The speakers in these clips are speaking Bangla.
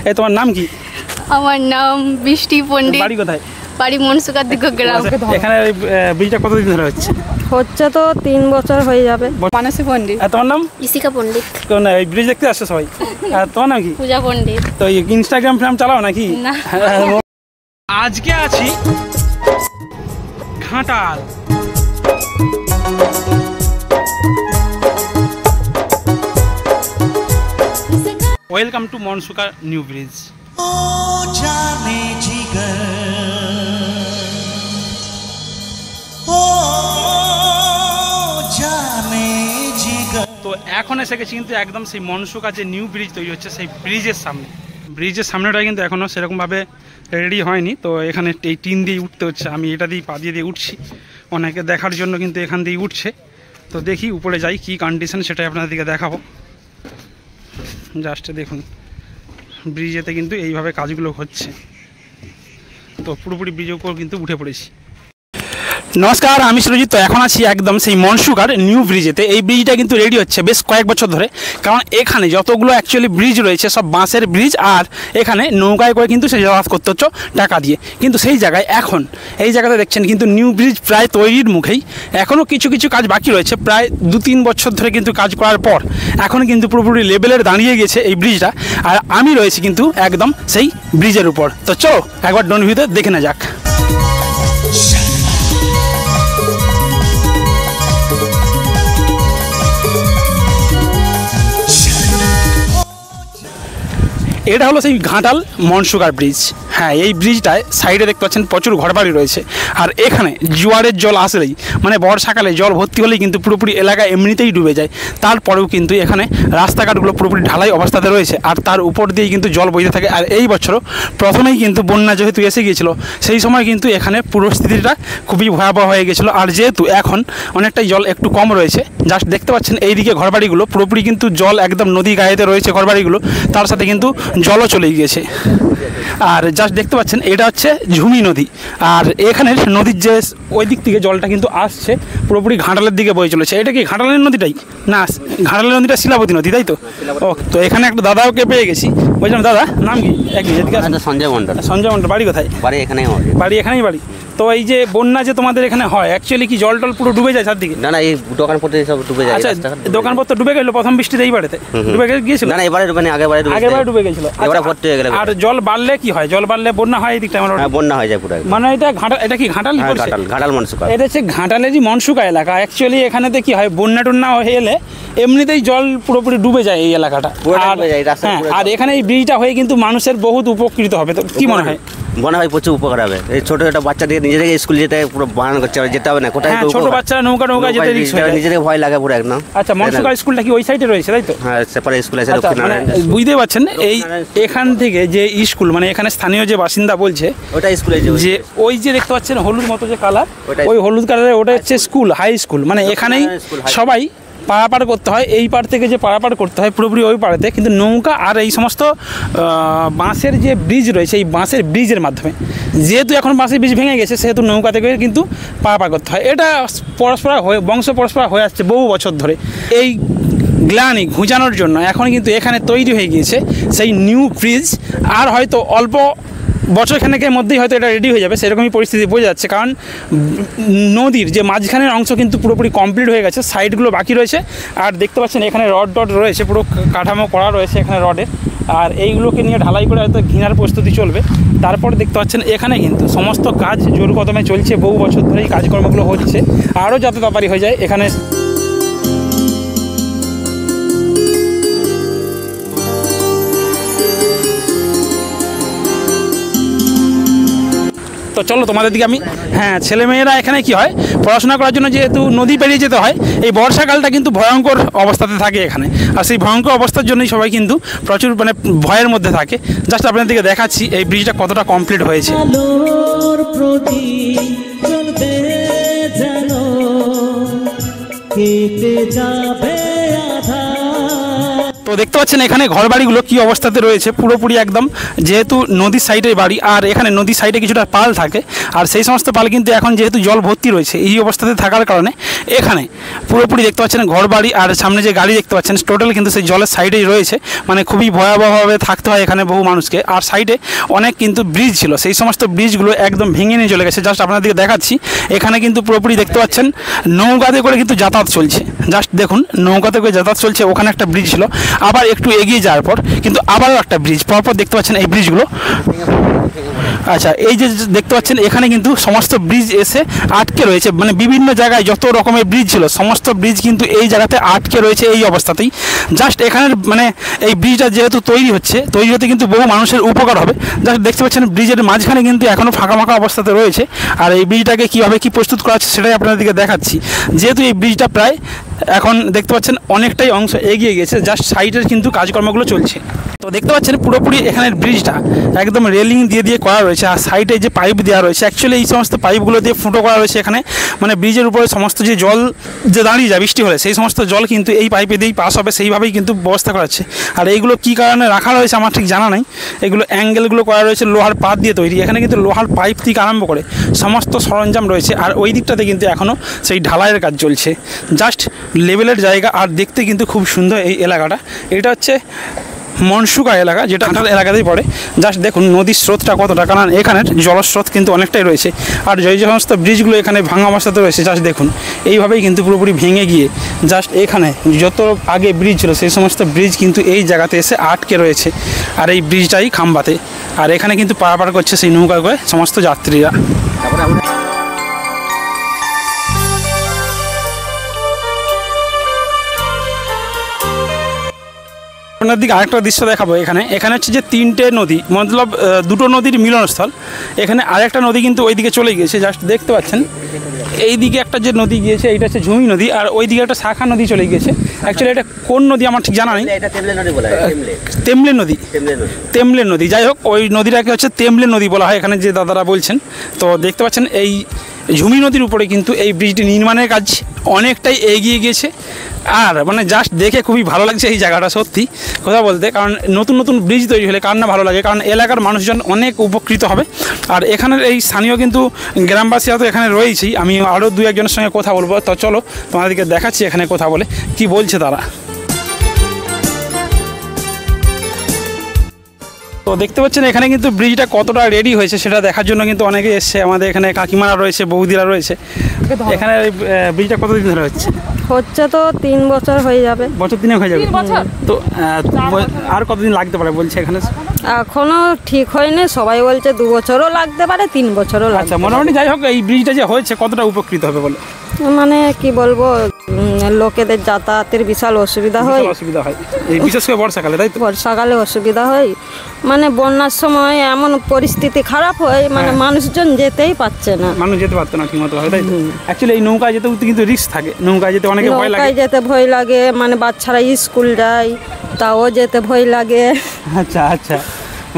এই তোমার নাম কি? আমার নাম বৃষ্টি পণ্ডিত। বাড়ি কোথায়? বাড়ি মনসুকার দিকে গ্রাম। এখানে ব্রিজটা কতদিন ধরে হচ্ছে? হচ্ছে তো 3 বছর হয়ে যাবে। মানসী পণ্ডিত। আর তোমার নাম? ইশিকা পণ্ডিত। কোন এই ব্রিজ দেখতে আসছে সবাই? আর তোমার নাম কি? পূজা পণ্ডিত। তো ইনস্টাগ্রাম ফ্রাম চালাও নাকি? না। আজকে আছি Ghatal. Welcome to Mansuka new bridge. তো এখন এসে গেছি কিন্তু একদম সেই মনসুকা যে নিউ ব্রিজ তৈরি হচ্ছে সেই ব্রিজের সামনে। ব্রিজের সামনেটা কিন্তু এখনও সেরকমভাবে রেডি হয়নি, তো এখানে এই টিন দিয়ে উঠতে হচ্ছে। আমি এটা দিয়ে পা দিয়ে উঠছি, অনেকে দেখার জন্য কিন্তু এখান দিয়ে উঠছে। তো দেখি উপরে যাই, কি কন্ডিশন সেটাই আপনাদেরকে দেখাবো। জাস্ট দেখুন, ব্রিজেতে কিন্তু এইভাবে কাজগুলো হচ্ছে। তো পুরোপুরি ব্রিজের উপর কিন্তু উঠে পড়েছি। নমস্কার, আমি সুরজিৎ। তো এখন আছি একদম সেই মনসুকার নিউ ব্রিজেতে। এই ব্রিজটা কিন্তু রেডি হচ্ছে বেশ কয়েক বছর ধরে, কারণ এখানে যতগুলো অ্যাকচুয়ালি ব্রিজ রয়েছে সব বাঁশের ব্রিজ, আর এখানে নৌকায় করে কিন্তু সে যাতায়াত করতে হচ্ছে টাকা দিয়ে। কিন্তু সেই জায়গায় এখন এই জায়গাতে দেখছেন কিন্তু নিউ ব্রিজ প্রায় তৈরির মুখেই। এখনও কিছু কিছু কাজ বাকি রয়েছে, প্রায় 2-3 বছর ধরে কিন্তু কাজ করার পর এখন কিন্তু পুরোপুরি লেভেলের দাঁড়িয়ে গেছে এই ব্রিজটা। আর আমি রয়েছি কিন্তু একদম সেই ব্রিজের উপর। তো চলো একবার ড্রোন ভিউতে দেখে না যাক। এটা হলো সেই ঘাটাল মনসুকার ব্রিজ। হ্যাঁ, এই ব্রিজটায় সাইডে দেখতে পাচ্ছেন প্রচুর ঘরবাড়ি রয়েছে। আর এখানে জোয়ারের জল আসলেই, মানে বর্ষাকালে জল ভর্তি হলেই কিন্তু পুরোপুরি এলাকা এমনিতেই ডুবে যায়। তারপরেও কিন্তু এখানে রাস্তাঘাটগুলো পুরোপুরি ঢালাই অবস্থাতে রয়েছে, আর তার উপর দিয়েই কিন্তু জল বইতে থাকে। আর এই বছরও প্রথমেই কিন্তু বন্যা যেহেতু এসে গিয়েছিল, সেই সময় কিন্তু এখানে পরিস্থিতিটা খুবই ভয়াবহ হয়ে গেছিলো। আর যেহেতু এখন অনেকটাই জল একটু কম রয়েছে, জাস্ট দেখতে পাচ্ছেন এইদিকে ঘরবাড়িগুলো পুরোপুরি কিন্তু জল একদম নদী গায়েতে রয়েছে ঘরবাড়িগুলো, তার সাথে কিন্তু জলও চলে গিয়েছে। আর জাস্ট দেখতে পাচ্ছেন এটা হচ্ছে ঝুমি নদী, আর এখানের নদীর যে ওই দিক থেকে জলটা কিন্তু আসছে পুরোপুরি ঘাটালের দিকে বয়ে চলেছে। এটা কি ঘাটালের নদীটাই? না, ঘাটালের নদীটা শিলাবতী নদী, তাই তো? ও, তো এখানে একটা দাদাকে পেয়ে গেছি। বলছিলাম দাদা নাম কি? সঞ্জয় মন্ডল। সঞ্জয় মন্ডল। বাড়ি কোথায়? বাড়ি এখানেই। বাড়ি এখানেই বাড়ি। তো এই যে বন্যা যে তোমাদের এখানে হয়, অ্যাকচুয়ালি কি জল টল পুরো ডুবে যায় চারদিকে? না না, এই দোকানপত্র সব ডুবে যায়। আচ্ছা, দোকানপত্র ডুবে গেল প্রথম বৃষ্টিতে এই বাড়িতে ডুবে গিয়েছিল? না না, এবারে ডুবে নেই, আগেবারে ডুবে গেছিল। এবারে ভর্তি হয়ে গেল। আর জল বাড়লে কি হয়? জল বাড়লে বন্যা হয় এই দিকটা? বন্যা হয়ে যায় পুরো। মানে এটা ঘাটাল, এটা কি ঘাটাল? ঘাটাল মনসুকা। এটা হচ্ছে ঘাটালেরই মনসুকা এলাকা। অ্যাকচুয়ালি এখানেতে কি হয়, বন্যা টন্যা হয়ে এলে এমনিতেই জল পুরোপুরি ডুবে যায় এই এলাকাটা। আর এখানে এই ব্রিজটা হয়ে কিন্তু মানুষের বহুত উপকৃত হবে। তো কি মনে হয়? মনে হয় প্রচুর উপকার হবে। এই ছোট ছোট বাচ্চাদের নিজেদেরকে স্কুল যেতে পুরো বারণ করতে হবে, যেতে হবে না। কোথায় ছোট বাচ্চারা নৌকা যেতে নিজেদের ভয় লাগে পুরো একদম। আচ্ছা, মনসুকা স্কুলটা কি ওই সাইডে রয়েছে, তাই তো? হ্যাঁ, সেপারেট স্কুল আছে। বুঝতে পারছেন এই এখান থেকে যে স্কুল, মানে এখানে স্থানীয় যে বাসিন্দা বলছে ওটা স্কুলে যে ওই যে দেখতে পাচ্ছেন হলুদ মতো যে কালার, ওই হলুদ কালারের ওটা হচ্ছে স্কুল, হাই স্কুল। মানে এখানেই সবাই পারাপার করতে হয়। এই পার থেকে যে পারাপার করতে হয় পুরোপুরি ওই পাড়েতে, কিন্তু নৌকা আর এই সমস্ত বাঁশের যে ব্রিজ রয়েছে, এই বাঁশের ব্রিজের মাধ্যমে, যেহেতু এখন বাঁশের ব্রিজ ভেঙে গেছে সেহেতু নৌকা থেকে কিন্তু পারাপার করতে হয়। এটা পরস্পরা হয়ে বংশ পরস্পরা হয়ে আসছে বহু বছর ধরে। এই গ্লানি ঘুচানোর জন্য এখন কিন্তু এখানে তৈরি হয়ে গিয়েছে সেই নিউ ব্রিজ। আর হয়তো অল্প বছরখানেকের মধ্যেই হয়তো এটা রেডি হয়ে যাবে, সেরকমই পরিস্থিতি বোঝা যাচ্ছে। কারণ নদীর যে মাঝখানের অংশ কিন্তু পুরোপুরি কমপ্লিট হয়ে গেছে, সাইডগুলো বাকি রয়েছে। আর দেখতে পাচ্ছেন এখানে রড রয়েছে, পুরো কাঠামো করা রয়েছে এখানে রডের। আর এইগুলোকে নিয়ে ঢালাই করে হয়তো ঘিনার প্রস্তুতি চলবে। তারপর দেখতে পাচ্ছেন এখানে কিন্তু সমস্ত কাজ জোর কদমে চলছে, বহু বছর ধরে এই কাজকর্মগুলো হচ্ছে। আরও যাতে তাড়াতাড়ি হয়ে যায় এখানে। তো চলো তোমাদের দিকে আমি, হ্যাঁ, ছেলেমেয়েরা এখানে কি হয়, পড়াশোনা করার জন্য যেহেতু নদী পেরিয়ে যেতে হয়, এই বর্ষাকালটা কিন্তু ভয়ঙ্কর অবস্থাতে থাকে এখানে। আর সেই ভয়ঙ্কর অবস্থার জন্যই সবাই কিন্তু প্রচুর মানে ভয়ের মধ্যে থাকে। জাস্ট আপনাদের দিকে দেখাচ্ছি এই ব্রিজটা কতটা কমপ্লিট হয়েছে। তো তো দেখতে পাচ্ছেন এখানে ঘর বাড়িগুলো কী অবস্থাতে রয়েছে, পুরোপুরি একদম, যেহেতু নদীর সাইডের বাড়ি আর এখানে নদীর সাইডে কিছুটা পাল থাকে, আর সেই সমস্ত পাল কিন্তু এখন যেহেতু জল ভর্তি রয়েছে এই অবস্থাতে থাকার কারণে এখানে পুরোপুরি দেখতে পাচ্ছেন ঘর বাড়ি আর সামনে যে গাড়ি দেখতে পাচ্ছেন টোটাল কিন্তু সেই জলের সাইডেই রয়েছে, মানে খুবই ভয়াবহভাবে থাকতে হয় এখানে বহু মানুষকে। আর সাইডে অনেক কিন্তু ব্রিজ ছিল, সেই সমস্ত ব্রিজগুলো একদম ভেঙে নিয়ে চলে গেছে। জাস্ট আপনাদেরকে দেখাচ্ছি, এখানে কিন্তু পুরোপুরি দেখতে পাচ্ছেন নৌকাতে করে কিন্তু যাতায়াত চলছে। জাস্ট দেখুন নৌকাতে করে যাতায়াত চলছে, ওখানে একটা ব্রিজ ছিল, আবার একটু এগিয়ে যাওয়ার পর কিন্তু আবারও একটা ব্রিজ, পরপর দেখতে পাচ্ছেন এই ব্রিজগুলো। আচ্ছা, এই যে দেখতে পাচ্ছেন এখানে কিন্তু সমস্ত ব্রিজ এসে আটকে রয়েছে, মানে বিভিন্ন জায়গায় যত রকমের ব্রিজ ছিল সমস্ত ব্রিজ কিন্তু এই জায়গাতে আটকে রয়েছে এই অবস্থাতেই। জাস্ট এখানের মানে এই ব্রিজটা যেহেতু তৈরি হতে কিন্তু বহু মানুষের উপকার হবে। জাস্ট দেখতে পাচ্ছেন ব্রিজের মাঝখানে কিন্তু এখনও ফাঁকা অবস্থাতে রয়েছে, আর এই ব্রিজটাকে কীভাবে কী প্রস্তুত করা হচ্ছে সেটাই আপনাদেরকে দেখাচ্ছি। যেহেতু এই ব্রিজটা প্রায় এখন দেখতে পাচ্ছেন অনেকটাই অংশ এগিয়ে গেছে, জাস্ট সাইডের কিন্তু কাজকর্মগুলো চলছে। তো দেখতে পাচ্ছেন পুরোপুরি এখানের ব্রিজটা একদম রেলিং দিয়ে করা রয়েছে, আর সাইডে যে পাইপ দেওয়া রয়েছে অ্যাকচুয়ালি এই সমস্ত পাইপগুলো দিয়ে ফুটো করা রয়েছে এখানে, মানে ব্রিজের উপরে সমস্ত যে জল যে দাঁড়িয়ে যায় বৃষ্টি হলে সেই সমস্ত জল কিন্তু এই পাইপে দিয়েই পাস হবে, সেইভাবেই কিন্তু ব্যবস্থা করা হচ্ছে। আর এইগুলো কী কারণে রাখা রয়েছে আমার ঠিক জানা নাই, এগুলো অ্যাঙ্গেলগুলো করা রয়েছে লোহার পাত দিয়ে তৈরি, এখানে কিন্তু লোহার পাইপ থেকে আরম্ভ করে সমস্ত সরঞ্জাম রয়েছে। আর ওই দিকটাতে কিন্তু এখনও সেই ঢালাইয়ের কাজ চলছে, জাস্ট লেভেলের জায়গা, আর দেখতে কিন্তু খুব সুন্দর এই এলাকাটা। এটা হচ্ছে মনসুকা এলাকা, যেটা আটাল এলাকাতেই পড়ে। জাস্ট দেখুন নদীর স্রোতটা কতটা, কারণ এখানের জলস্রোত কিন্তু অনেকটাই রয়েছে। আর যে সমস্ত ব্রিজগুলো এখানে ভাঙা অবস্থাতে রয়েছে জাস্ট দেখুন এইভাবেই কিন্তু পুরোপুরি ভেঙে গিয়ে জাস্ট এখানে যত আগে ব্রিজ ছিল সেই সমস্ত ব্রিজ কিন্তু এই জায়গাতে এসে আটকে রয়েছে, আর এই ব্রিজটাই খাম্বাতে। আর এখানে কিন্তু পারাপার করছে সেই নৌকা করে সমস্ত যাত্রীরা। আপনার দিকে আরেকটা দৃশ্য দেখাবো। এখানে হচ্ছে যে তিনটে নদী, মতলব দুটো নদীর মিলনস্থল। এখানে আরেকটা নদী কিন্তু ওইদিকে চলে গিয়েছে, জাস্ট দেখতে পাচ্ছেন এই দিকে একটা যে নদী গিয়েছে এইটা হচ্ছে ঝুমি নদী, আর ওই দিকে একটা শাখা নদী চলে গিয়েছে। অ্যাকচুয়ালি এটা কোন নদী আমার ঠিক জানা নেই, তেমলে নদী। যাই হোক, ওই নদীটাকে হচ্ছে তেমলে নদী বলা হয় এখানে যে দাদারা বলছেন। তো দেখতে পাচ্ছেন এই ঝুমি নদীর উপরে কিন্তু এই ব্রিজটি নির্মাণের কাজ অনেকটাই এগিয়ে গিয়েছে, আর মানে জাস্ট দেখে খুবই ভালো লাগছে এই জায়গাটা, সত্যি কথা বলতে। কারণ নতুন নতুন ব্রিজ তৈরি হলে কার না ভালো লাগে, কারণ এলাকার মানুষজন অনেক উপকৃত হবে। আর এখানের এই স্থানীয় কিন্তু গ্রামবাসীরা তো এখানে রয়েছেই, আমি আরও দু একজনের সঙ্গে কথা বলবো। তো চলো তোমাদেরকে দেখাচ্ছি এখানে কথা বলে কি বলছে তারা। তো দেখতে পাচ্ছেন এখানে কিন্তু ব্রিজটা কতটা রেডি হয়েছে সেটা দেখার জন্য কিন্তু অনেকে এসছে। আমাদের এখানে কাকিমারা রয়েছে, বৌদিরা রয়েছে। এখানে ব্রিজটা কতদিন ধরে হচ্ছে? তো 3 বছর হয়ে যাবে। বছর 3 হয়ে যাবে। তো আর কতদিন লাগতে পারে বলছে এখানে? এখনো ঠিক হয়নি, সবাই বলছে 2 বছরও লাগতে পারে, 3 বছরও লাগতে। আচ্ছা, মোটামুটি যাই হোক এই ব্রিজটা যে হয়েছে কতটা উপকৃত হবে বলে? মানে কি বলবো, লোকেদের যাতায়াতের বিশাল অসুবিধা হয়। এই বিশেষ করে বর্ষাকালে, তাই তো? বর্ষাকালে অসুবিধা হয়, মানে বন্যার সময় এমন পরিস্থিতি খারাপ হয়, মানে মানুষজন যেতেই পারছে না, মানুষ যেতে পারতো না ঠিকমতো ভাবে, তাই তো? অ্যাকচুয়ালি এই নৌকায় যেতে কিন্তু রিস্ক থাকে, নৌকায় যেতে অনেকে ভয় লাগে। নৌকায় যেতে ভয় লাগে, মানে বাচ্চারা স্কুল যায় তাও যেতে ভয় লাগে। আচ্ছা আচ্ছা,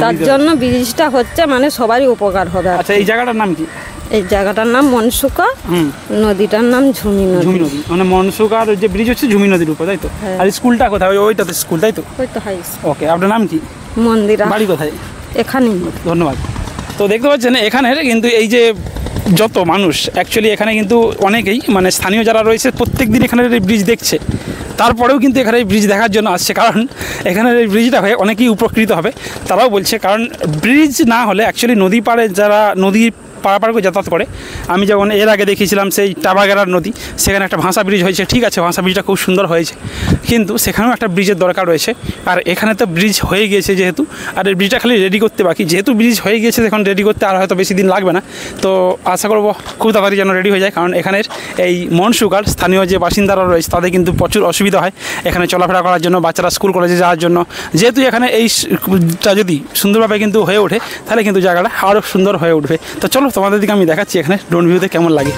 তার জন্য ব্রিজটা হচ্ছে মানে সবারই উপকার হবে। আচ্ছা, এই জায়গাটার নাম কি? এই জায়গাটার নাম মনসুকা, নদীটার নাম ঝুমি নদী। মানে মনসুকার যে ব্রিজ হচ্ছে ঝুমি নদীর উপর, তাই তো? আর স্কুলটা কোথায়? ওইটাতে স্কুল, তাই তো? ওই তো হাই স্কুল। ওকে, আপনার নাম কি? মন্দিরা। বাড়ি কোথায়? এখানেই। ধন্যবাদ। তো দেখতে পাচ্ছেন এখানে কিন্তু এই যে যত মানুষ অ্যাকচুয়ালি এখানে কিন্তু অনেকেই মানে স্থানীয় যারা রয়েছে প্রত্যেক দিন এখানের এই ব্রিজ দেখছে, তারপরেও কিন্তু এখানে এই ব্রিজ দেখার জন্য আসছে, কারণ এখানের এই ব্রিজটা হয়ে অনেকেই উপকৃত হবে তারাও বলছে। কারণ ব্রিজ না হলে অ্যাকচুয়ালি নদী পাড়ে যারা নদী পারাপার করে যাতায়াত করে, আমি যেমন এর আগে দেখিয়েছিলাম সেই টাবাগেরার নদী, সেখানে একটা ভাষা ব্রিজ হয়েছে, ঠিক আছে ভাষা ব্রিজটা খুব সুন্দর হয়েছে, কিন্তু সেখানেও একটা ব্রিজের দরকার রয়েছে। আর এখানে তো ব্রিজ হয়ে গিয়েছে যেহেতু, আর এই ব্রিজটা খালি রেডি করতে বাকি, যেহেতু ব্রিজ হয়ে গিয়েছে এখন রেডি করতে আর হয়তো বেশি দিন লাগবে না। তো আশা করবো খুব তাড়াতাড়ি যেন রেডি হয়ে যায়, কারণ এখানের এই মনসুকার স্থানীয় যে বাসিন্দারা রয়েছে তাদের কিন্তু প্রচুর অসুবিধা হয় এখানে চলাফেরা করার জন্য, বাচ্চারা স্কুল কলেজে যাওয়ার জন্য। যেহেতু এখানে এইটা যদি সুন্দরভাবে কিন্তু হয়ে ওঠে তাহলে কিন্তু জায়গাটা আরও সুন্দর হয়ে উঠবে। তো চলো তোমাদের দিকে আমি দেখাচ্ছি এখানে ড্রোন ভিউতে কেমন লাগে।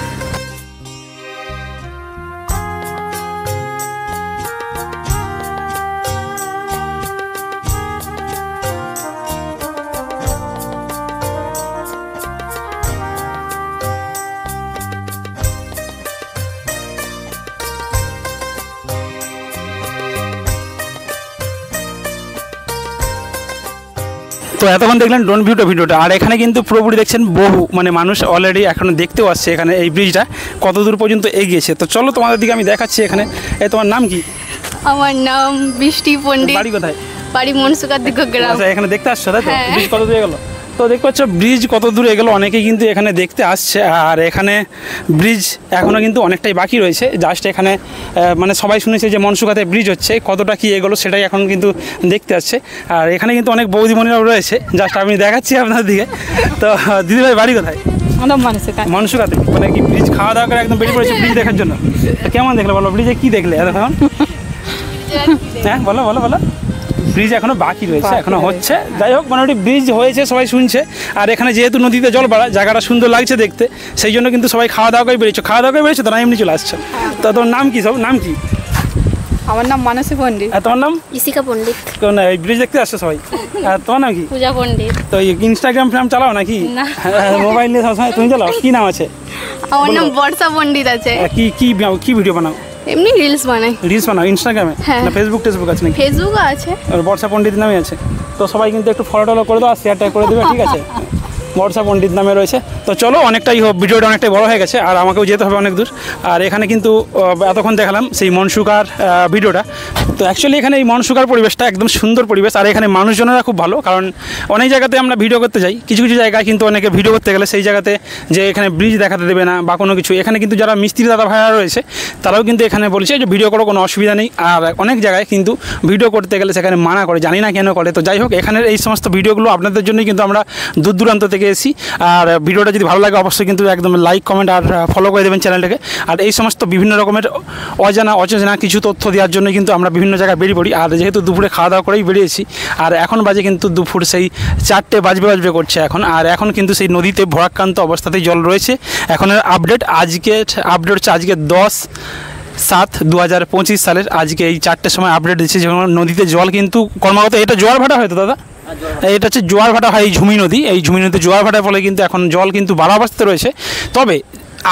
তো এতক্ষণ দেখলেন ড্রোন ভিডিওটা, আর এখানে কিন্তু পুরোপুরি দেখছেন বহু মানে মানুষ অলরেডি এখনো দেখতেও আসছে এখানে এই ব্রিজটা কত দূর পর্যন্ত এগিয়েছে। তো চলো তোমাদের দিকে আমি দেখাচ্ছি এখানে। এই তোমার নাম কি? আমার নাম বৃষ্টি পণ্ডিত। বাড়ি কোথায়? বাড়ি মনসুকার দিক গ্রাম। আচ্ছা, এখানে দেখতে আসছো তাই তো? হ্যাঁ। ব্রিজ কত দূর এগোলো? তো দেখতে পাচ্ছ ব্রিজ কত দূর এগোলো, অনেকেই কিন্তু এখানে দেখতে আসছে। আর এখানে ব্রিজ এখনও কিন্তু অনেকটাই বাকি রয়েছে। জাস্ট এখানে মানে সবাই শুনেছে যে মনসুকাতে ব্রিজ হচ্ছে, কতটা কি এগোলো সেটাই এখন কিন্তু দেখতে আসছে। আর এখানে কিন্তু অনেক বৌদিমণিরাও রয়েছে, জাস্ট আমি দেখাচ্ছি আপনার দিকে। তো দিদিভাই বাড়ি কোথায়? মনসুকাতে। মানে কি ব্রিজ খাওয়া দাওয়া করে একদম বেরিয়ে পড়েছে ব্রিজ দেখার জন্য? তো কেমন দেখলে বলো, ব্রিজে কী দেখলে এতক্ষণ? হ্যাঁ বলো বলো বলো। ব্রিজ এখনো বাকি রয়েছে, এখনো হচ্ছে। যাই হোক, মোটামুটি ব্রিজ হয়েছে, সবাই শুনছে। আর এখানে যেহেতু নদীতে জল বাড়া, জায়গাটা সুন্দর লাগছে দেখতে, সেই জন্য কিন্তু সবাই খাওয়া দাওয়া করে বেরিয়েছে। খাওয়া দাওয়া করে বেরিয়েছে তো না এমনি চলে আসছে? তো তোর নাম কি? সব নাম কি? আমার নাম মানসী পণ্ডিত। আর তোমার নাম? ইশিকা পণ্ডিত। কোন এই ব্রিজ দেখতে আসছে সবাই? আর তোমার নাম কি? পূজা পণ্ডিত। তো ইনস্টাগ্রাম ফ্রাম চালাও নাকি? না। মোবাইল নিয়ে সবসময় তুমি চালাও? কি নাম আছে? আমার নাম বর্ষা পণ্ডিত আছে। কি কি কি ভিডিও বানাও? এমনি রিলস বানাই। রিলস বানাও ইনস্টাগ্রামে? হ্যাঁ। না টেসবুক আছে নাকি? ফেসবুকও আছে। আর বর্ষা পণ্ডিত নামে আছে। তো সবাই কিন্তু একটু ফলো টলো করে দাও আর শেয়ারটা করে দেবে, ঠিক আছে? বর্ষা পণ্ডিত নামে রয়েছে। তো চলো, অনেকটাই ভিডিওটা অনেকটাই বড় হয়ে গেছে আর আমাকেও যেতে হবে অনেক দূর। আর এখানে কিন্তু এতক্ষণ দেখালাম সেই মনসুকার ভিডিওটা। তো অ্যাকচুয়ালি এখানে এই মনসুকার পরিবেশটা একদম সুন্দর পরিবেশ। আর এখানে মানুষজনেরা খুব ভালো, কারণ অনেক জায়গাতে আমরা ভিডিও করতে যাই, কিছু কিছু জায়গায় কিন্তু অনেকে ভিডিও করতে গেলে সেই জায়গাতে যে এখানে ব্রিজ দেখাতে দেবে না বা কোনো কিছু। এখানে কিন্তু যারা মিস্ত্রি দাদা ভাইরা রয়েছে তারাও কিন্তু এখানে বলছে যে ভিডিও করো, কোনো অসুবিধা নেই। আর অনেক জায়গায় কিন্তু ভিডিও করতে গেলে সেখানে মানা করে, জানি না কেন করে। তো যাই হোক, এখানের এই সমস্ত ভিডিওগুলো আপনাদের জন্যই কিন্তু আমরা দূর দূরান্ত থেকে এসেছি। আর ভিডিওটা যদি ভালো লাগে অবশ্যই কিন্তু একদম লাইক কমেন্ট আর ফলো করে দেবেন চ্যানেলটাকে। আর এই সমস্ত বিভিন্ন রকমের অজানা কিছু তথ্য দেওয়ার জন্য কিন্তু আমরা বিভিন্ন জায়গায় বেরিয়ে পড়ি। আর যেহেতু দুপুরে খাওয়া দাওয়া করেই বেরিয়েছি, আর এখন বাজে কিন্তু দুপুর সেই 4টে বাজবে করছে এখন। আর এখন কিন্তু সেই নদীতে ভরাক্রান্ত অবস্থাতেই জল রয়েছে। এখনের আপডেট হচ্ছে আজকে 10/7/2025 সালের আজকে এই 4টের সময় আপডেট দিচ্ছে যে নদীতে জল কিন্তু ক্রমাগত, এটা জোয়ার ভাটা হয়তো দাদা? এটা হচ্ছে জোয়ার ভাটা হয় এই ঝুমি নদী। এই ঝুমি নদীতে জোয়ার ভাটার ফলে কিন্তু এখন জল কিন্তু বাড়া অবস্থাতে রয়েছে। তবে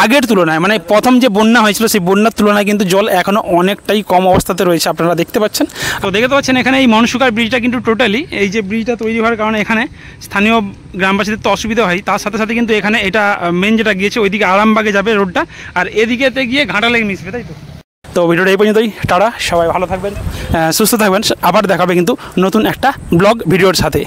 আগের তুলনায়, মানে প্রথম যে বন্যা হয়েছিল সেই বন্যার তুলনায় কিন্তু জল এখনও অনেকটাই কম অবস্থাতে রয়েছে, আপনারা দেখতে পাচ্ছেন। তো দেখতে পাচ্ছেন এখানে এই মনসুকার ব্রিজটা কিন্তু টোটালি, এই যে ব্রিজটা তৈরি হওয়ার কারণে এখানে স্থানীয় গ্রামবাসীদের তো অসুবিধা হয়, তার সাথে সাথে কিন্তু এখানে এটা মেন যেটা গিয়েছে ওইদিকে আরামবাগে যাবে রোডটা, আর এদিকেতে গিয়ে ঘাটালেগে মিশবে, তাই তো? তো ভিডিওটা এই পর্যন্তই। টাটা, সবাই ভালো থাকবেন, সুস্থ থাকবেন। আবার দেখাবে কিন্তু নতুন একটা ব্লগ ভিডিওর সাথে।